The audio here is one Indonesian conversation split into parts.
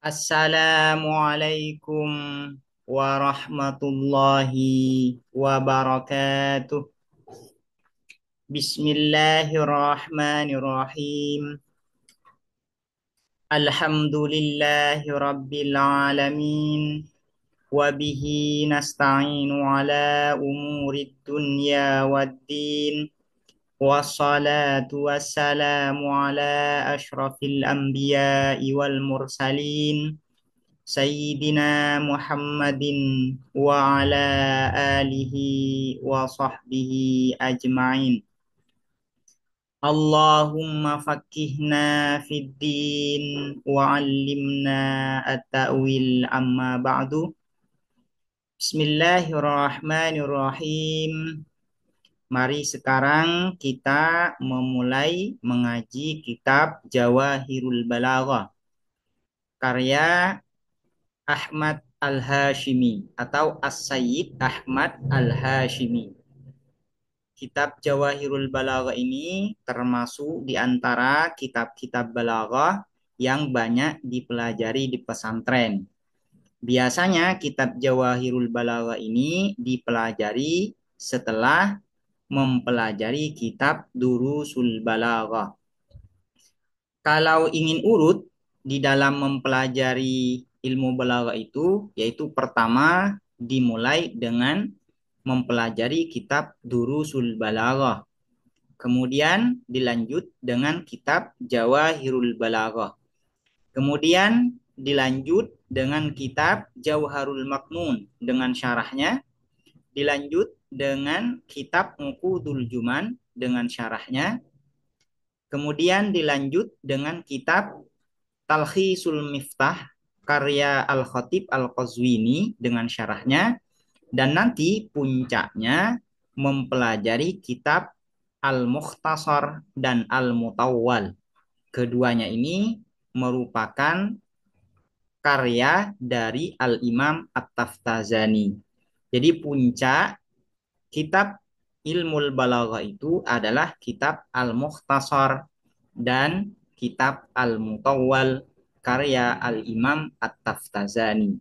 Assalamualaikum warahmatullahi wabarakatuh. Bismillahirrahmanirrahim. Alhamdulillahi rabbil alamin. Wabihi nasta'inu ala umurid dunya waddin. Wassalatu wassalamu ala ashrafil anbiya'i wal mursalin. Sayyidina Muhammadin wa ala alihi wa sahbihi ajma'in. Allahumma fakkihna fid din wa 'allimna at-ta'wil amma ba'du. Bismillahirrahmanirrahim. Mari sekarang kita memulai mengaji kitab Jawahirul Balaghah karya Ahmad Al-Hashimi atau As-Sayyid Ahmad Al-Hashimi. Kitab Jawahirul Balaghah ini termasuk di antara kitab-kitab balaghah yang banyak dipelajari di pesantren. Biasanya kitab Jawahirul Balaghah ini dipelajari setelah mempelajari kitab Durusul Balaghah. Kalau ingin urut di dalam mempelajari ilmu balaghah itu, yaitu pertama dimulai dengan mempelajari kitab Durusul Balaghah. Kemudian dilanjut dengan kitab Jawahirul Balaghah. Kemudian dilanjut dengan kitab Jauharul Maknun dengan syarahnya. Dilanjut dengan kitab Uqudul Juman dengan syarahnya. Kemudian dilanjut dengan kitab Talkhisul Miftah karya Al-Khatib Al-Qazwini dengan syarahnya, dan nanti puncaknya mempelajari kitab Al-Mukhtasar dan Al-Mutawwal. Keduanya ini merupakan karya dari Al-Imam At-Taftazani. Jadi puncak kitab Ilmul Balaghah itu adalah kitab Al-Mukhtasar dan kitab Al-Mutawwal karya Al-Imam At-Taftazani.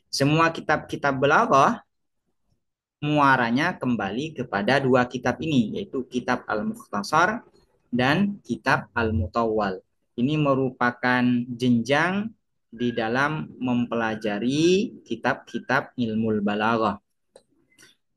Semua kitab-kitab balaghah muaranya kembali kepada dua kitab ini, yaitu kitab Al-Mukhtasar dan kitab Al-Mutawwal. Ini merupakan jenjang di dalam mempelajari kitab-kitab ilmu balaghah.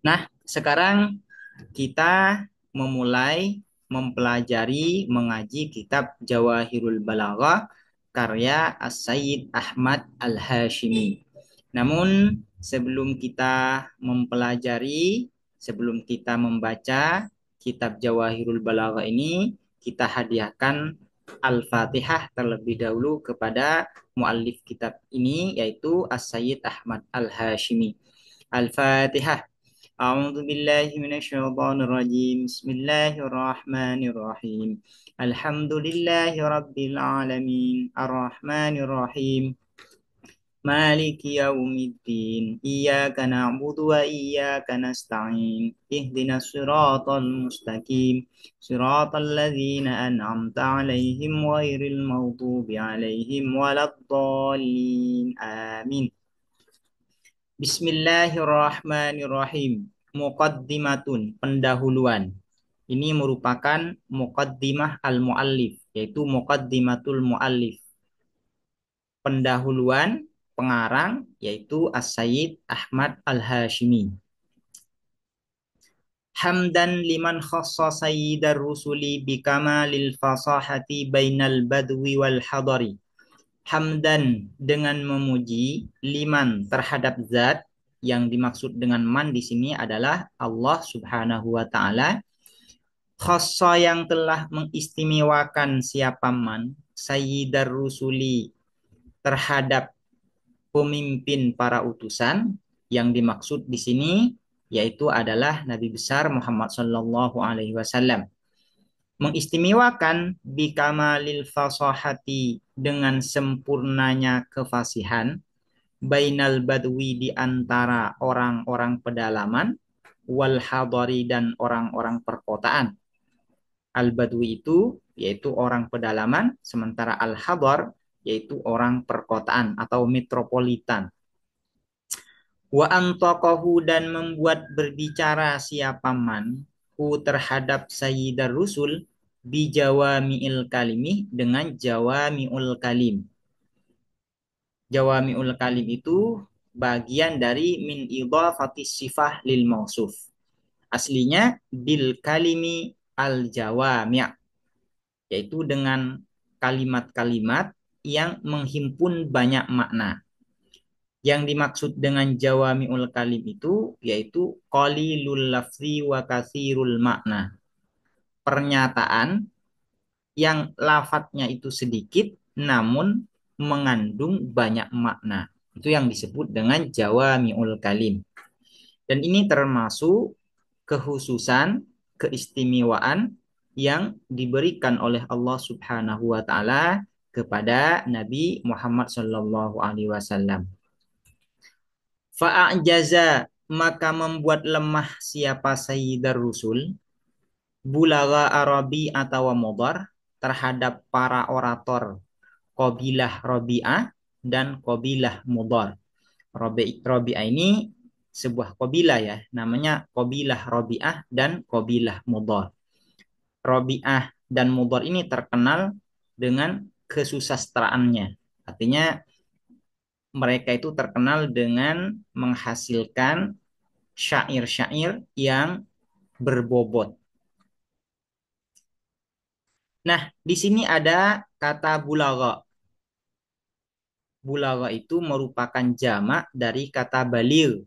Nah, sekarang kita memulai mempelajari mengaji kitab Jawahirul Balaghah karya As-Sayyid Ahmad Al-Hashimi. Namun sebelum kita mempelajari, sebelum kita membaca kitab Jawahirul Balaghah ini, kita hadiahkan Al-Fatihah terlebih dahulu kepada muallif kitab ini, yaitu As-Sayyid Ahmad Al-Hashimi. Al-Fatihah. A'udzu billahi minasyaitonir rajim. Bismillahirrahmanirrahim. Alhamdulillahi rabbil alamin. Arrahmanir rahim. Maliki yaumiddin. Iyyaka na'budu wa iyyaka nasta'in. Ihdinas siratal mustaqim. Siratal ladzina an'amta 'alaihim ghairil maghdubi 'alaihim waladdallin. Amin. Bismillahirrahmanirrahim. Muqaddimatun, pendahuluan. Ini merupakan muqaddimah al-muallif, yaitu muqaddimatul muallif. Pendahuluan pengarang, yaitu As-Sayyid Ahmad Al-Hashimi. Hamdan liman khassa sayyidar rusuli bikamalil fasahati bainal badwi wal hadari. Hamdan, dengan memuji, liman, terhadap zat. Yang dimaksud dengan man di sini adalah Allah Subhanahu wa taala. Khassa, yang telah mengistimewakan siapa man, sayyidar rusuli, terhadap pemimpin para utusan. Yang dimaksud di sini yaitu adalah Nabi besar Muhammad sallallahu alaihi wasallam. Mengistimewakan bikamalil fasahati, dengan sempurnanya kefasihan, bainal badwi, di antara orang-orang pedalaman, wal hadari, dan orang-orang perkotaan. Al badwi itu yaitu orang pedalaman, sementara al hadar yaitu orang perkotaan atau metropolitan. Wa antaqahu dan membuat berbicara siapa man hu terhadap Sayyidar Rusul bijawami'il kalimi dengan jawami'ul kalim. Jawami'ul kalim itu bagian dari min idhafatis sifah lil mausuf. Aslinya bil kalimi al jawami', yaitu dengan kalimat-kalimat yang menghimpun banyak makna. Yang dimaksud dengan jawami'ul kalim itu yaitu qalilul lafzi wa katsirul makna. Pernyataan yang lafadznya itu sedikit namun mengandung banyak makna. Itu yang disebut dengan jawami'ul kalim. Dan ini termasuk kekhususan, keistimewaan yang diberikan oleh Allah Subhanahu wa taala kepada Nabi Muhammad sallallahu alaihi wasallam. Fa'ajaza maka membuat lemah siapa Sayyidar Rusul bulaga Arabi atau Mudhar terhadap para orator Qabilah Rabi'ah dan Qabilah Mudhar. Rabi'ah ini sebuah qabilah ya, namanya Qabilah Rabi'ah dan Qabilah Mudhar. Rabi'ah dan Mudhar ini terkenal dengan kesusastraannya. Artinya mereka itu terkenal dengan menghasilkan syair-syair yang berbobot. Nah, di sini ada kata bulaga. Bulaga itu merupakan jamak dari kata baligh.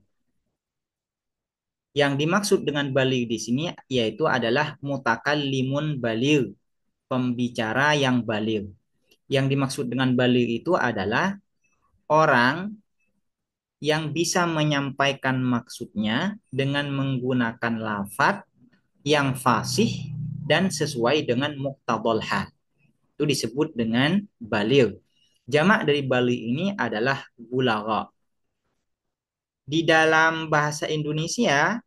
Yang dimaksud dengan baligh di sini yaitu adalah mutakallimun baligh, pembicara yang baligh. Yang dimaksud dengan baligh itu adalah orang yang bisa menyampaikan maksudnya dengan menggunakan lafadz yang fasih dan sesuai dengan muqtadal hal. Itu disebut dengan baligh. Jamak dari baligh ini adalah bulagha. Di dalam bahasa Indonesia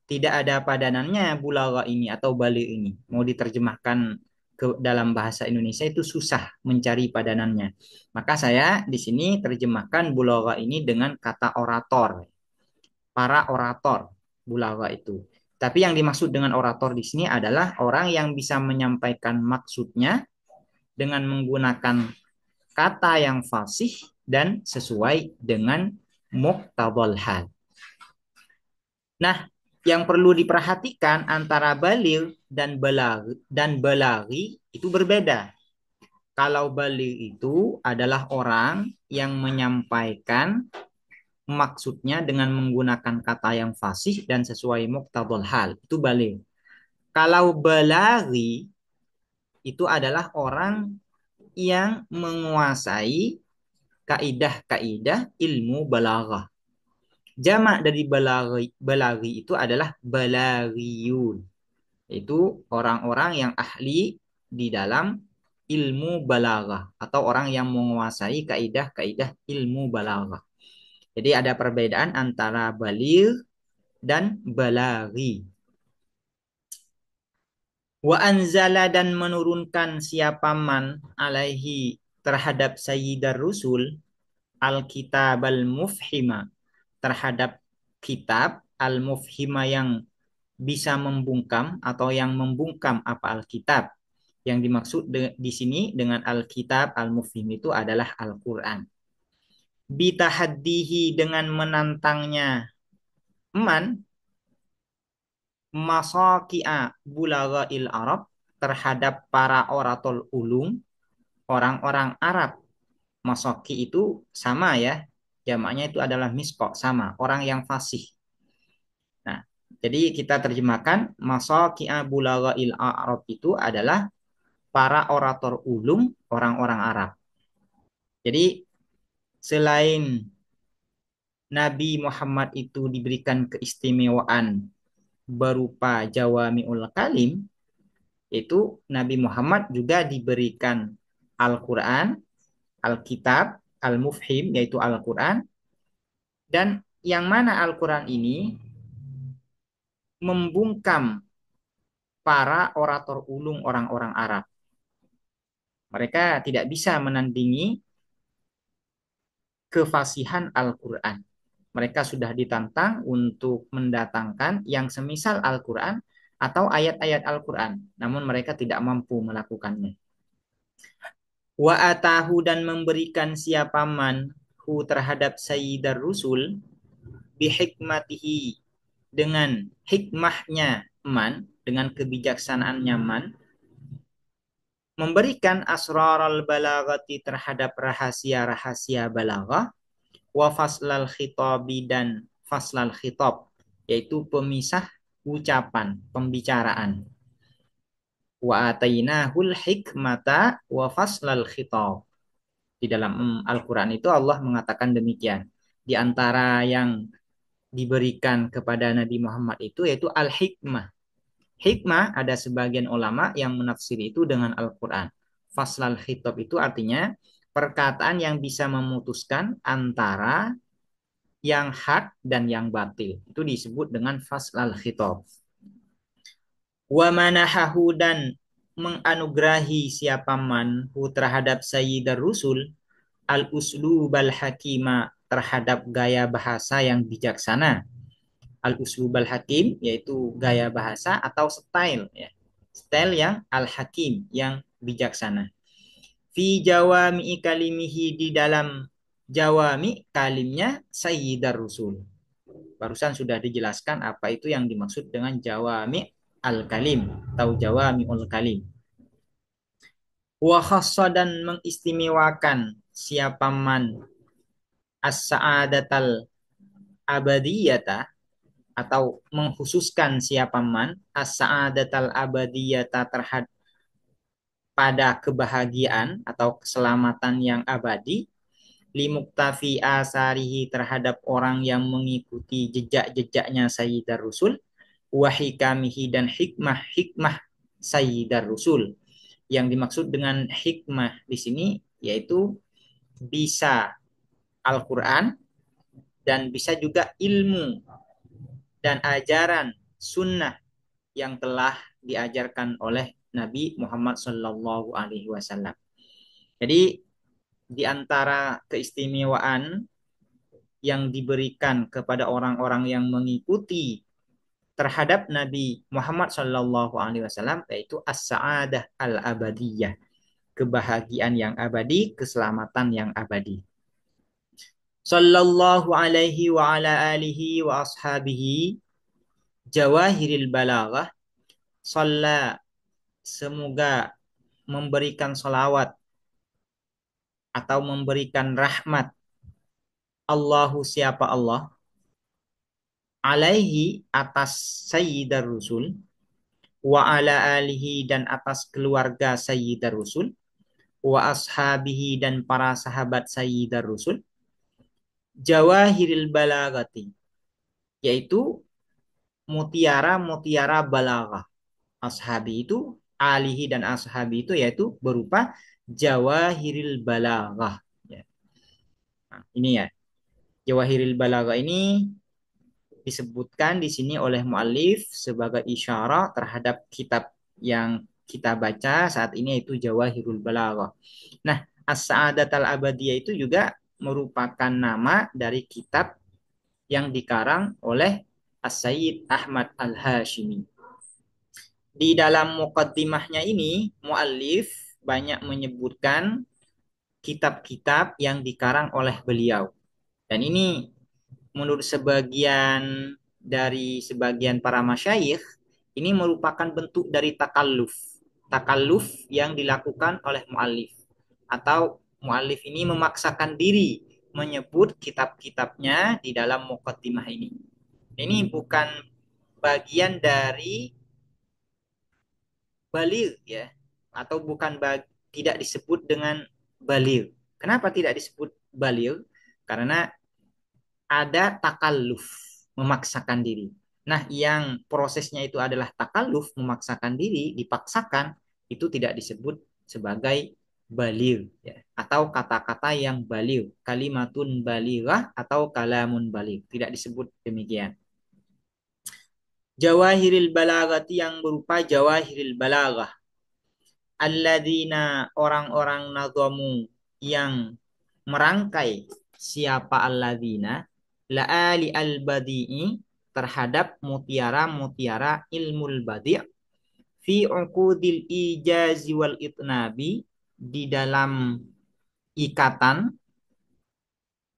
tidak ada padanannya bulagha ini atau baligh ini. Mau diterjemahkan ke dalam bahasa Indonesia itu susah mencari padanannya. Maka saya di sini terjemahkan bulagha ini dengan kata orator. Para orator bulagha itu. Tapi yang dimaksud dengan orator di sini adalah orang yang bisa menyampaikan maksudnya dengan menggunakan kata yang fasih dan sesuai dengan muqtadal hal. Nah, yang perlu diperhatikan antara baligh dan balaghi itu berbeda. Kalau baligh itu adalah orang yang menyampaikan maksudnya dengan menggunakan kata yang fasih dan sesuai muqtadal hal. Itu baligh. Kalau balaghi itu adalah orang yang menguasai kaidah-kaidah ilmu balaghah. Jamak dari balaghi itu adalah balaghiyun. Itu orang-orang yang ahli di dalam ilmu balaghah atau orang yang menguasai kaidah-kaidah ilmu balaghah. Jadi ada perbedaan antara baligh dan balaghi. Wa anzala dan menurunkan siapa man alaihi terhadap Sayyidar Rusul al-kitab al-mufhima terhadap kitab al-mufhima yang bisa membungkam atau yang membungkam apa Alkitab. Yang dimaksud di sini dengan Alkitab al-mufhim itu adalah Al-Quran. Bitahaddihi dengan menantangnya man masaki'a bulaghail Arab terhadap para orator ulung orang-orang Arab. Masaki itu sama ya, jamaknya itu adalah miskok, sama orang yang fasih. Nah, jadi kita terjemahkan masaki'a bulaghail Arab itu adalah para orator ulung orang-orang Arab. Jadi selain Nabi Muhammad itu diberikan keistimewaan berupa jawami'ul kalim, itu Nabi Muhammad juga diberikan Al-Quran, Alkitab, Al-Mufhim, yaitu Al-Quran, dan yang mana Al-Quran ini membungkam para orator ulung orang-orang Arab. Mereka tidak bisa menandingi kefasihan Al-Quran. Mereka sudah ditantang untuk mendatangkan yang semisal Al-Quran atau ayat-ayat Al-Quran, namun mereka tidak mampu melakukannya. Wa atahu dan memberikan siapa man hu terhadap Sayyidar Rusul bihikmatihi dengan hikmahnya man, dengan kebijaksanaannya man, memberikan asraral balaghati terhadap rahasia-rahasia balaghah, wa faslal khitabi dan faslal khitab, yaitu pemisah ucapan, pembicaraan. Wa atainahul hikmata wa faslal khitab. Di dalam Al-Quran itu Allah mengatakan demikian. Di antara yang diberikan kepada Nabi Muhammad itu yaitu al-hikmah. Hikmah ada sebagian ulama yang menafsiri itu dengan Al-Quran. Faslal khitab itu artinya perkataan yang bisa memutuskan antara yang hak dan yang batil. Itu disebut dengan faslal khitab. Wa manahahu dan menganugerahi siapa manhu terhadap Sayyidar Rusul al-uslubal hakima terhadap gaya bahasa yang bijaksana. Al-uslubal hakim yaitu gaya bahasa atau style ya. Style yang al-hakim yang bijaksana. Fi jawami kalimihi di dalam jawami kalimnya Sayyidar Rusul. Barusan sudah dijelaskan apa itu yang dimaksud dengan jawami al-kalim atau jawami al-kalim. Wa khassa dan mengistimewakan siapa man as-sa'adatal abadiyata atau mengkhususkan siapa man as-sa'adatal abadiyata terhadap pada kebahagiaan atau keselamatan yang abadi limuktafi asarihi terhadap orang yang mengikuti jejak-jejaknya Sayyidar Rusul wahikamihi dan hikmah-hikmah Sayyidar Rusul. Yang dimaksud dengan hikmah di sini yaitu bisa Al-Quran dan bisa juga ilmu dan ajaran sunnah yang telah diajarkan oleh Nabi Muhammad Sallallahu Alaihi Wasallam. Jadi di antara keistimewaan yang diberikan kepada orang-orang yang mengikuti terhadap Nabi Muhammad Sallallahu Alaihi Wasallam yaitu as-sa'adah al-abadiyah, kebahagiaan yang abadi, keselamatan yang abadi. Sallallahu alaihi wa ala alihi wa ashabihi jawahiril balaghah. Salla semoga memberikan salawat atau memberikan rahmat Allahu siapa Allah alaihi atas Sayyidar Rusul wa ala alihi dan atas keluarga Sayyidar Rusul wa ashabihi dan para sahabat Sayyidar Rusul jawahiril balagati yaitu mutiara-mutiara balaghah. Ashabi itu alihi dan ashabi itu yaitu berupa jawahiril balaghah ya. Nah, ini ya. Jawahiril balaghah ini disebutkan di sini oleh muallif sebagai isyarat terhadap kitab yang kita baca saat ini yaitu Jawahirul Balaghah. Nah, As-Sa'adatul Abadiyah itu juga merupakan nama dari kitab yang dikarang oleh As-Sayyid Ahmad Al-Hashimi. Di dalam muqaddimahnya ini, muallif banyak menyebutkan kitab-kitab yang dikarang oleh beliau. Dan ini menurut sebagian para masyayikh ini merupakan bentuk dari takalluf yang dilakukan oleh muallif atau muallif ini memaksakan diri menyebut kitab-kitabnya di dalam muqaddimah ini bukan bagian dari baligh ya atau bukan tidak disebut dengan baligh. Kenapa tidak disebut baligh? Karena ada takalluf, memaksakan diri. Nah, yang prosesnya itu adalah takalluf, memaksakan diri, dipaksakan, itu tidak disebut sebagai baligh ya. Atau kata-kata yang baligh, kalimatun balighah atau kalamun baligh, tidak disebut demikian. Jawahiril balaghati yang berupa jawahiril balaghah. Alladzina orang-orang nazamu yang merangkai siapa alladzina la'ali al-badi'i terhadap mutiara-mutiara ilmul badi' fi uqudil ijazi wal itnabi di dalam ikatan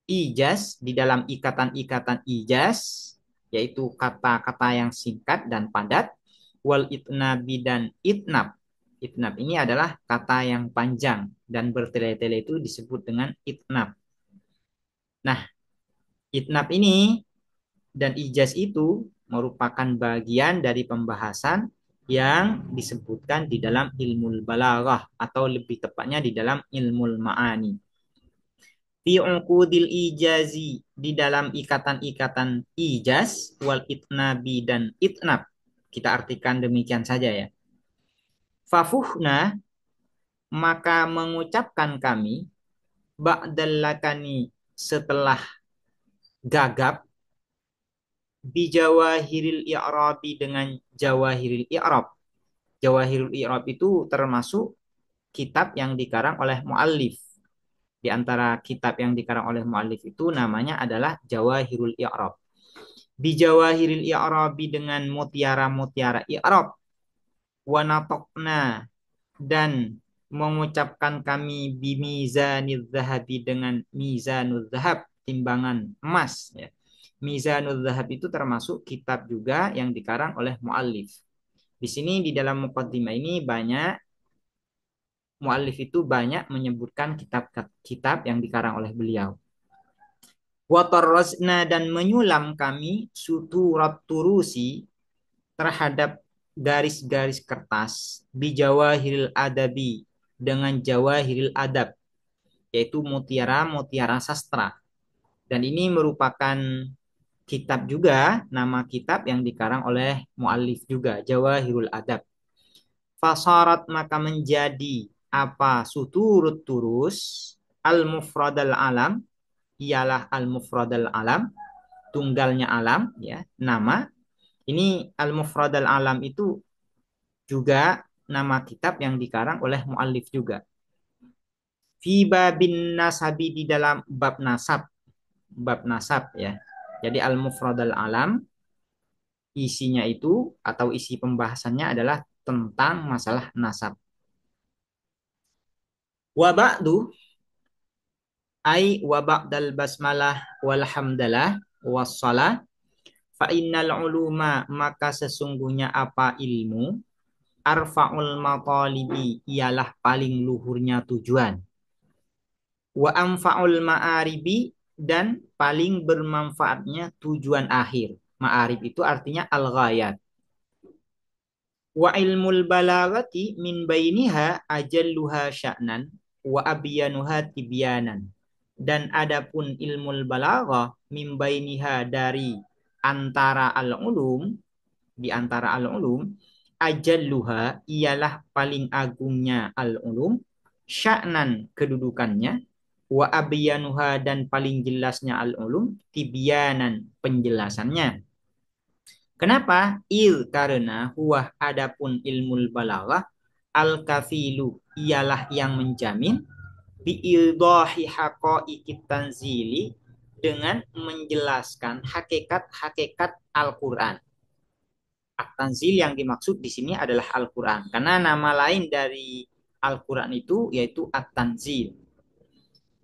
ijaz, di dalam ikatan-ikatan ijaz, yaitu kata-kata yang singkat dan padat, wal itnabi dan itnab. Itnab ini adalah kata yang panjang dan bertele-tele itu disebut dengan itnab. Nah, itnab ini dan ijaz itu merupakan bagian dari pembahasan yang disebutkan di dalam ilmu balaghah atau lebih tepatnya di dalam ilmu ma'ani. Fi uqudil ijazi di dalam ikatan-ikatan ijaz wal itnabi dan itnab. Kita artikan demikian saja ya. Fafuhna maka mengucapkan kami ba'dal lakani setelah gagap bijawahiril i'rabi dengan jawahiril i'rab. Jawahirul i'rab itu termasuk kitab yang dikarang oleh muallif. Di antara kitab yang dikarang oleh muallif itu namanya adalah Jawahirul I'rab. Bijawahiril i'rabi dengan mutiara-mutiara i'rab wa natokna dan mengucapkan kami bimizanil zahabi dengan mizanul zahab timbangan emas ya. Mizanul zahab itu termasuk kitab juga yang dikarang oleh muallif. Di sini di dalam muqaddimah ini banyak muallif itu banyak menyebutkan kitab-kitab yang dikarang oleh beliau. Watarrozna dan menyulam kami suturat turusi terhadap garis-garis kertas bijawahiril adabi dengan jawahiril adab yaitu mutiara-mutiara sastra. Dan ini merupakan kitab juga, nama kitab yang dikarang oleh muallif juga, Jawahirul Adab. Fasarat maka menjadi apa suturut turus al-mufradal alam ialah al-mufradal alam tunggalnya alam ya nama ini al-mufradal alam itu juga nama kitab yang dikarang oleh muallif juga fi babin nasabi di dalam bab nasab ya jadi al-mufradal alam isinya itu atau isi pembahasannya adalah tentang masalah nasab wa ba'du ai wa ba'dal basmalah walhamdalah wassalah fa innal uluma maka sesungguhnya apa ilmu arfaul matalibi ialah paling luhurnya tujuan wa anfaul ma'aribi dan paling bermanfaatnya tujuan akhir ma'arib itu artinya al-ghayat wa ilmul balagati min bainiha ajalluha sya'nan wa abyanuha tibyanan dan adapun ilmul balaghah min bainiha dari antara al-ulum di antara al-ulum ajalluha ialah paling agungnya al-ulum sya'nan kedudukannya wa abyanuha dan paling jelasnya al-ulum tibyanan penjelasannya. Kenapa? Karena huwa adapun ilmul balaghah al-kafilu ialah yang menjamin biidahi haqaiqit tanzili dengan menjelaskan hakikat-hakikat Al-Qur'an. At-tanzil yang dimaksud di sini adalah Al-Qur'an karena nama lain dari Al-Qur'an itu yaitu At-Tanzil.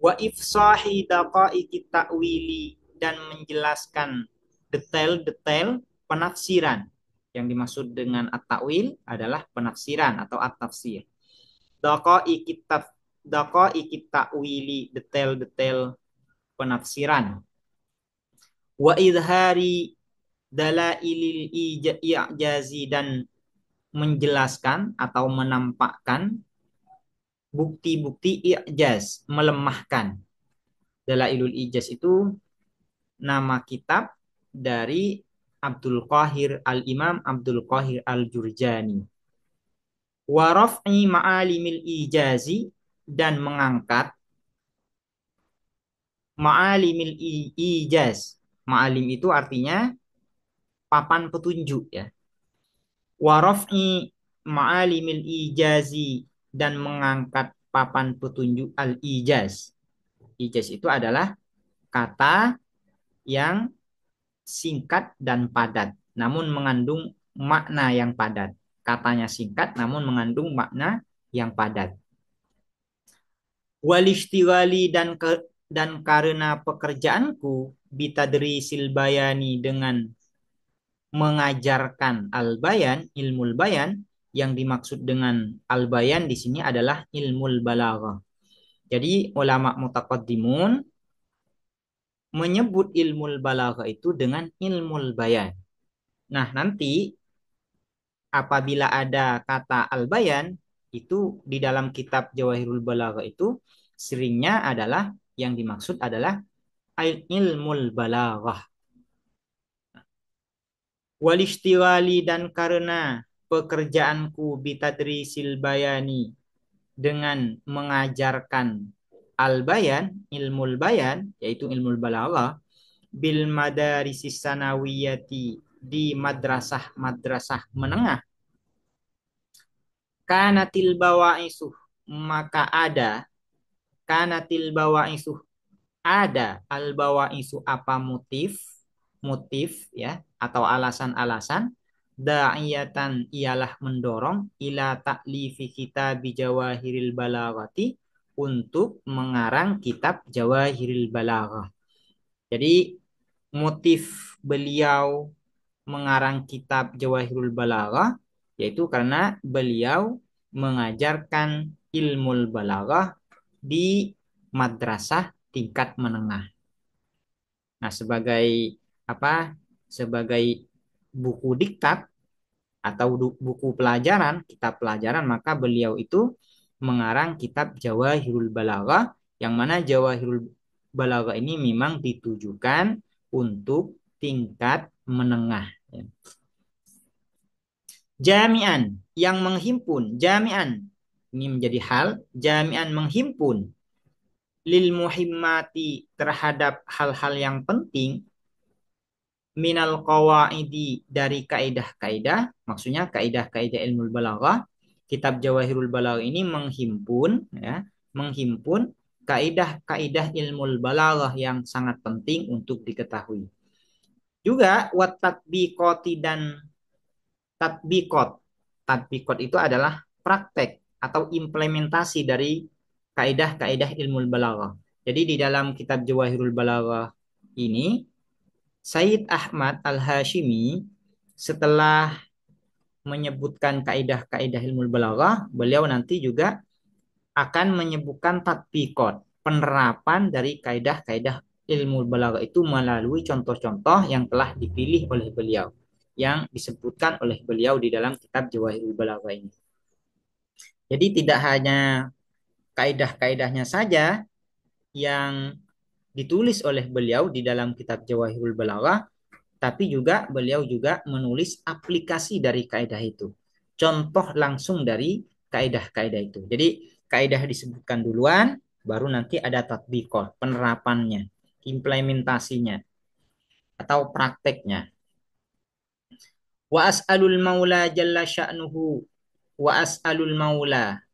Wa ifsahi daqaiqit ta'wili dan menjelaskan detail-detail penafsiran. Yang dimaksud dengan at-ta'wil adalah penafsiran atau at-tafsir. Daqaiqit ta'wili detail-detail penafsiran. Wa idhari dalailil i'jazi dan menjelaskan atau menampakkan bukti-bukti i'jaz, melemahkan. Dalailul i'jaz itu nama kitab dari Abdul Qahir Al-Imam Abdul Qahir Al-Jurjani. Wa raf'i ma'alimil ijazi dan mengangkat ma'alimil ijaz. Ma'alim itu artinya papan petunjuk ya. Wa raf'i ma'alimil ijazi dan mengangkat papan petunjuk al-ijaz. Ijaz itu adalah kata yang singkat dan padat, namun mengandung makna yang padat. Katanya singkat, namun mengandung makna yang padat. Walishtighali dan karena pekerjaanku bitadrisil bayani dengan mengajarkan al-bayan, ilmu bayan, yang dimaksud dengan al-bayan di sini adalah ilmu balaghah. Jadi ulama mutaqaddimun menyebut ilmu balaghah itu dengan ilmu bayan. Nah, nanti apabila ada kata al-bayan itu di dalam kitab Jawahirul Balaghah itu seringnya adalah yang dimaksud adalah ilmu balaghah. Walishtighali dan karena pekerjaanku bitadrisil bayani dengan mengajarkan al-bayan, ilmu bayan, yaitu ilmu balaghah, bil madarisis sanawiyati di madrasah-madrasah menengah. Kanatil bawaisuh, maka ada, kanatil bawaisuh, ada al bawaisu apa motif ya atau alasan-alasan da'iyatan ialah mendorong ila ta'lifi kitab Jawahiril Balaghati untuk mengarang kitab Jawahiril Balaghah. Jadi motif beliau mengarang kitab Jawahirul Balaghah yaitu karena beliau mengajarkan ilmu balaghah di madrasah tingkat menengah. Nah, sebagai apa? Sebagai buku diktat atau buku pelajaran, kitab pelajaran, maka beliau itu mengarang kitab Jawahirul Balaghah yang mana Jawahirul Balaghah ini memang ditujukan untuk tingkat menengah. Jami'an yang menghimpun, jami'an ini menjadi hal, jami'an menghimpun lil muhimmati terhadap hal-hal yang penting minal qawaidi dari kaidah-kaidah, maksudnya kaidah-kaidah ilmu balaghah. Kitab Jawahirul Balaghah ini menghimpun ya, menghimpun kaidah-kaidah ilmu balaghah yang sangat penting untuk diketahui. Juga wat tatbiqati dan tatbiqat. Tatbiqat itu adalah praktek atau implementasi dari kaidah-kaidah ilmu balaghah. Jadi di dalam kitab Jawahirul Balaghah ini Sayyid Ahmad Al-Hashimi setelah menyebutkan kaidah-kaidah ilmu balaghah, beliau nanti juga akan menyebutkan tatbiqat, penerapan dari kaidah-kaidah ilmu balaghah itu melalui contoh-contoh yang telah dipilih oleh beliau, yang disebutkan oleh beliau di dalam kitab Jawahirul Balaghah ini. Jadi tidak hanya kaidah-kaidahnya saja yang ditulis oleh beliau di dalam kitab Jawahirul Balaghah, tapi juga beliau juga menulis aplikasi dari kaidah itu. Contoh langsung dari kaidah-kaidah itu. Jadi kaidah disebutkan duluan, baru nanti ada tatbiqah, penerapannya, implementasinya, atau prakteknya. Wa as'alul maula jalla sya'nuhu wa as'alul maula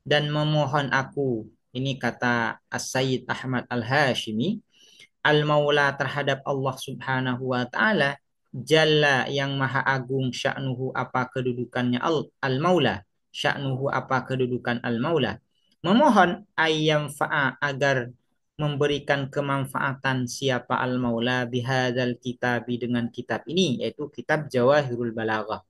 dan memohon aku. Ini kata As-Sayyid Ahmad Al-Hashimi al-maula terhadap Allah Subhanahu wa taala jalla yang maha agung sya'nuhu apa kedudukannya al-maula sya'nuhu apa kedudukan al-maula memohon ayyam fa'a agar memberikan kemanfaatan siapa al-maula bihadzal kitabi dengan kitab ini yaitu kitab Jawahirul Balaghah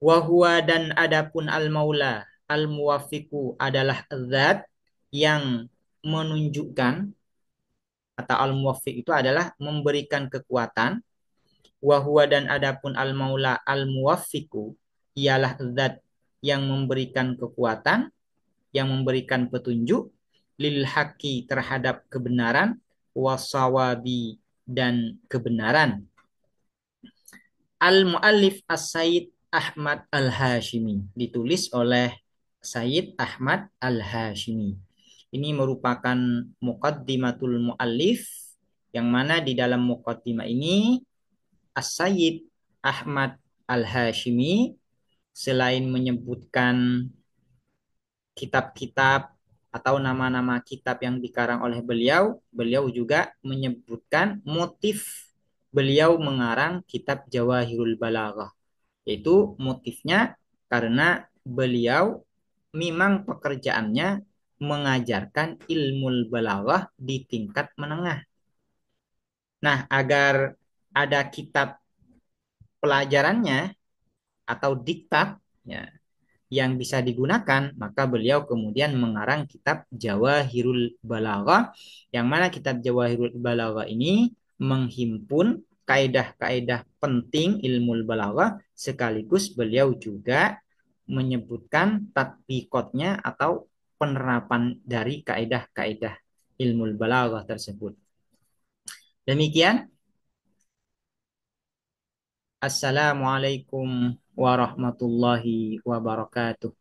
wa huwa dan adapun al-maula al-muwaffiqu adalah zat yang menunjukkan atau al-muwaffiq itu adalah memberikan kekuatan wa huwa dan adapun al-maula al-muwaffiqu ialah zat yang memberikan kekuatan yang memberikan petunjuk lil haqqi terhadap kebenaran wasawabi dan kebenaran. Al-muallif As-Sayyid Ahmad Al-Hashimi ditulis oleh Sayyid Ahmad Al-Hashimi. Ini merupakan muqaddimatul muallif yang mana di dalam muqaddimah ini As-Sayyid Ahmad Al-Hashimi selain menyebutkan kitab-kitab atau nama-nama kitab yang dikarang oleh beliau, beliau juga menyebutkan motif beliau mengarang kitab Jawahirul Balaghah. Yaitu motifnya karena beliau memang pekerjaannya mengajarkan ilmu balaghah di tingkat menengah. Nah, agar ada kitab pelajarannya atau diktat ya, yang bisa digunakan, maka beliau kemudian mengarang kitab Jawahirul Balaghah, yang mana kitab Jawahirul Balaghah ini menghimpun kaidah-kaidah penting ilmu balaghah, sekaligus beliau juga menyebutkan tatbikotnya atau penerapan dari kaidah-kaidah ilmu balaghah tersebut. Demikian. Assalamualaikum warahmatullahi wabarakatuh.